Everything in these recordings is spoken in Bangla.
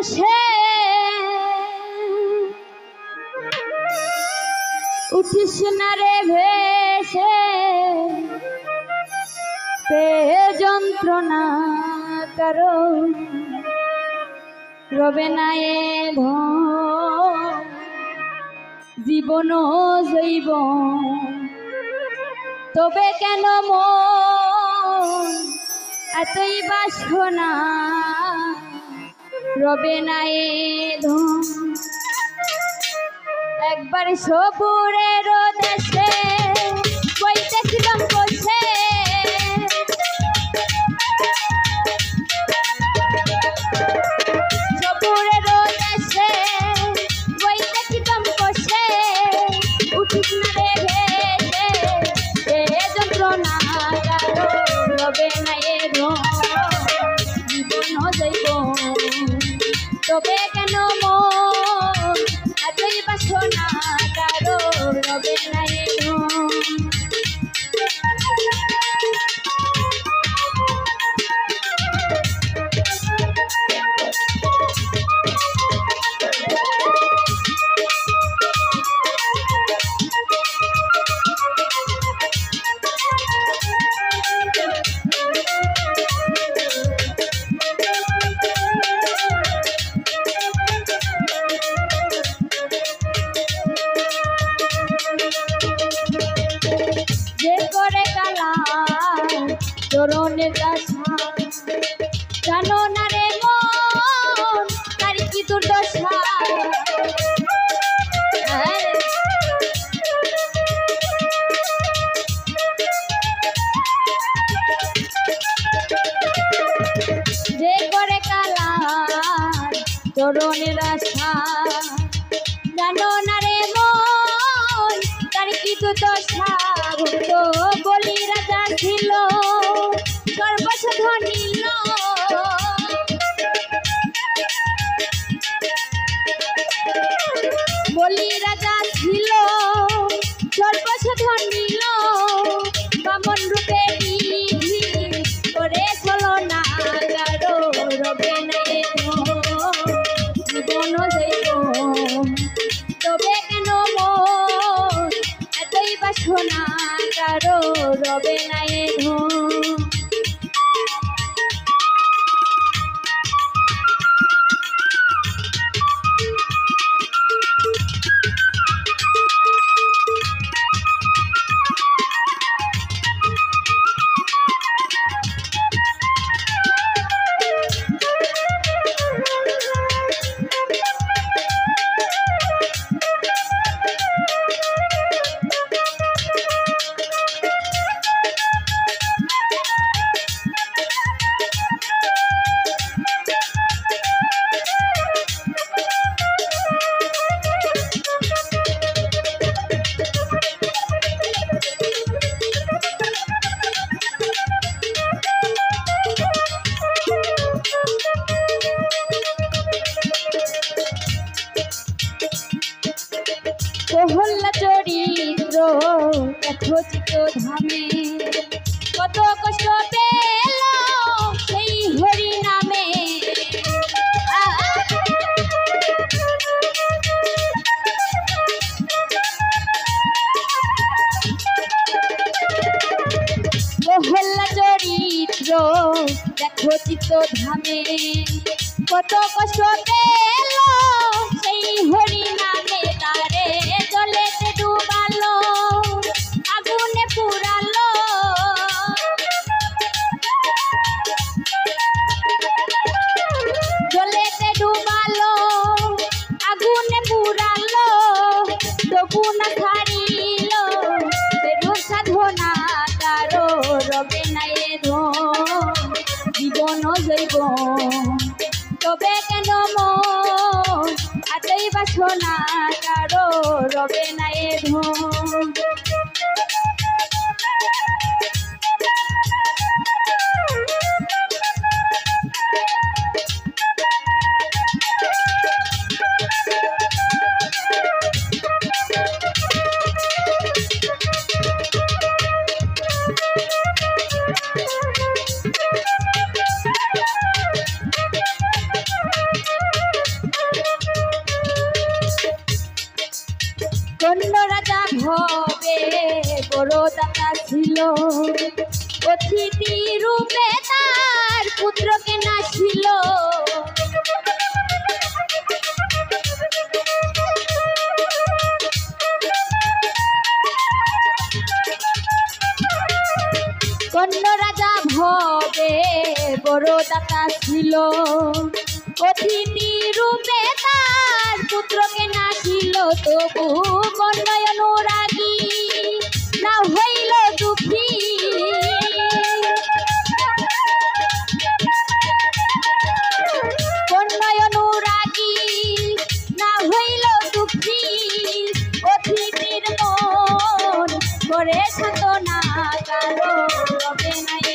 বসে উঠিস না রে ভেসে পেয়ে যন্ত্রণা কারো রবে না এ জীবন জৈব তবে কেন মন এতই বাসনা রবে না এ একবার সবুরের দেশে বইতেছিলাম বসে সবুরের দেশে বইতেছিলাম বসে উঠিস না রে ভেসে এ যন্ত্রণা কারো রবে না এ জীবন যাইব তবে কেন মন এতই বাসনা কারো রবে না এ চরণের দশা জানো না রে মন তার কি দুর্দশা যে করে কালা চরণের আশা জানো না রে মন তার কি দুর্দশা ভক্ত বলি রাজা ছিল সর্বসাধন নীল বলি রাজা ছিল সর্বসাধন নীল বামন রূপে করে চলো না কারো রবে না জীবন যাইব তবে কেন মন এতই বাসনা কারো রবে না প্রহল্লা চরিত্র দেখো চিত্ত ধামে কত কষ্ট পেল সেই হরি নামে প্রহল্লা চরিত্র দেখো চিত্ত ধামে কত কষ্ট পেল সেই হরি নামে তারে জলেতে ডুবালো আগুনে পুরালো জলেতে ডুবালো আগুনে পুরালো তবু না ছাড়িল বেরু সাধনা কারো রবে না এ জীবন জৈব তবে কেন মন এতই বাসনা কারো রবে না এ ভবে বড় দাতা ছিল, অতিথি রূপে তার পুত্রকে নাছিল। কন্য রাজা ভবে বড় দাতা ছিল, অতিথি রূপে তার পুত্রকে নাছিল। তবু কন্যা অনুরাগী না হইল দুঃখী, কন্যা অনুরাগী না হইল দুঃখী। অতিথির মন করে সান্ত্বনা কারো রবে নাই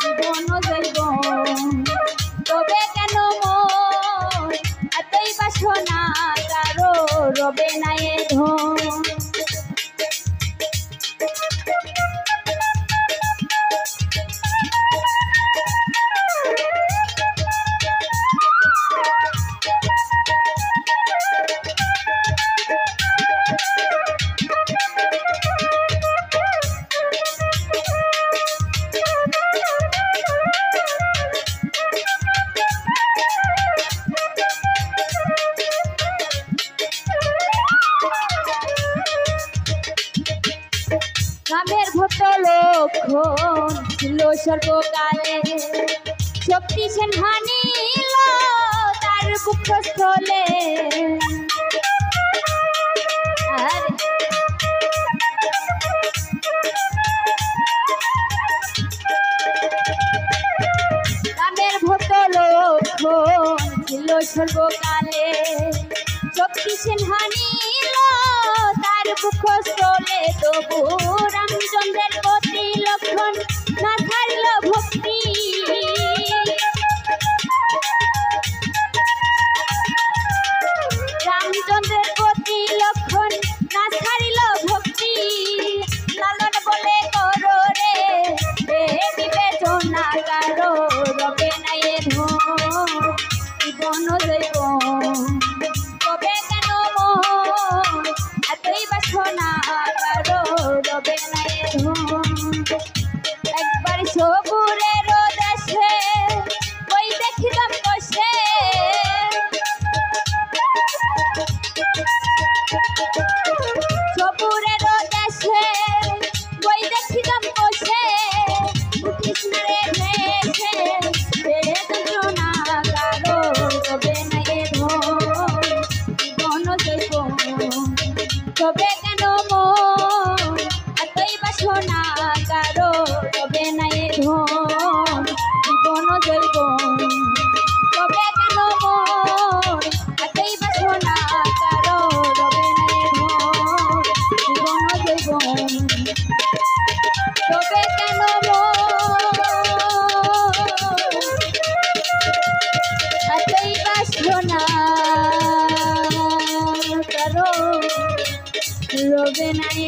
জীবন যাইব, তবে কেন মন এতই বাসনা কারো রবে নাই ধন। রামের ভক্ত লক্ষণ ছিল সর্বকালে, শক্তি সেন হানিল তার বুকস্থলে। রামের ভক্ত লক্ষণ ছিল সর্বকালে, শক্তি সেন হানিল তার বুকস্থলে। তবু রামচন্দ্রের প্রতি লক্ষণ না ছাড়িল ভক্তি, রামচন্দ্রের প্রতি লক্ষণ না ছাড়িল ভক্তি। লালন বলে করো রে বিবেচনা কারো রবে নাই ধন জীবন যাইব, তবে কেন মন এতই বাসনা কারো রবে নাই ধন। একবার সবুরের দেশে ওই দেখিলাম বসে, সবুরের দেশে ওই দেখিলাম বসে। কৃষ্ণরে ভেসে যন্ত্রণা কারো রবে নাই ধন জীবন যাইব, তবে কেন মন এতই বাসনা কারো রবে নাই ধন জীবন যাইব, তবে কেন মন এতই বাসনা কারো রবে নাই ধন জীবন যাইব, তবে কেন এতই বাসনা কারো রবে নাই